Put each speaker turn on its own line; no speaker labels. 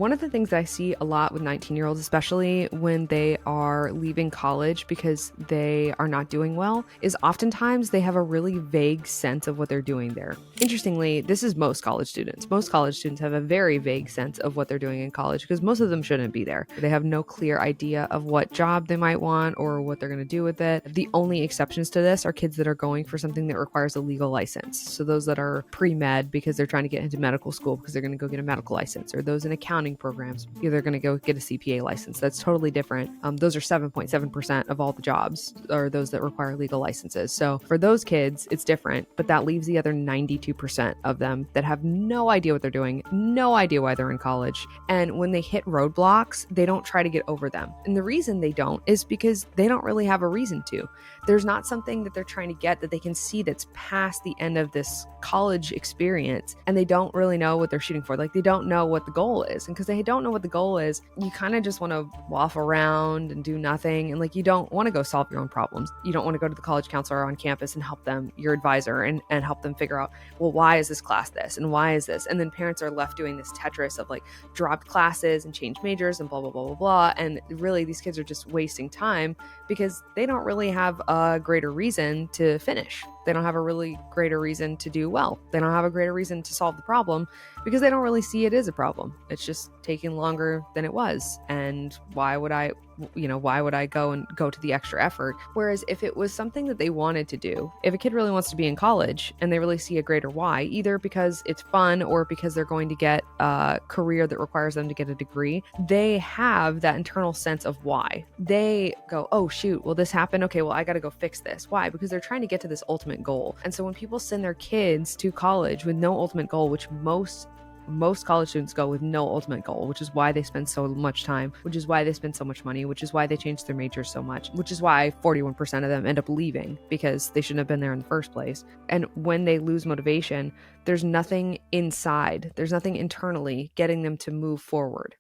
One of the things that I see a lot with 19-year-olds, especially when they are leaving college because they are not doing well, is oftentimes they have a really vague sense of what they're doing there. Interestingly, this is most college students. Most college students have a very vague sense of what they're doing in college because most of them shouldn't be there. They have no clear idea of what job they might want or what they're going to do with it. The only exceptions to this are kids that are going for something that requires a legal license. So those that are pre-med because they're trying to get into medical school because they're going to go get a medical license, or those in accounting programs, either going to go get a CPA license. That's totally different. Those are 7.7% of all the jobs are those that require legal licenses. So for those kids, it's different, but that leaves the other 92% of them that have no idea what they're doing, no idea why they're in college. And when they hit roadblocks, they don't try to get over them. And the reason they don't is because they don't really have a reason to. There's not something that they're trying to get that they can see that's past the end of this college experience, and they don't really know what they're shooting for. Like, they don't know what the goal is. And because they don't know what the goal is, you kind of just want to waffle around and do nothing. And like, you don't want to go solve your own problems. You don't want to go to the college counselor on campus and help them, your advisor, and help them figure out, well, why is this class this? And why is this? And then parents are left doing this Tetris of like dropped classes and changed majors and blah, blah, blah, blah, blah. And really, these kids are just wasting time because they don't really have a greater reason to finish. They don't have a really greater reason to do well. They don't have a greater reason to solve the problem because they don't really see it as a problem. It's just taking longer than it was. And why would I go to the extra effort? Whereas if it was something that they wanted to do, if a kid really wants to be in college and they really see a greater why, either because it's fun or because they're going to get a career that requires them to get a degree, they have that internal sense of why. They go, oh shoot, well this happened. Okay, well I got to go fix this. Why? Because they're trying to get to this ultimate goal. And so when people send their kids to college with no ultimate goal, which most college students go with no ultimate goal, which is why they spend so much time, which is why they spend so much money, which is why they change their majors so much, which is why 41% of them end up leaving because they shouldn't have been there in the first place. And when they lose motivation, there's nothing inside, there's nothing internally getting them to move forward.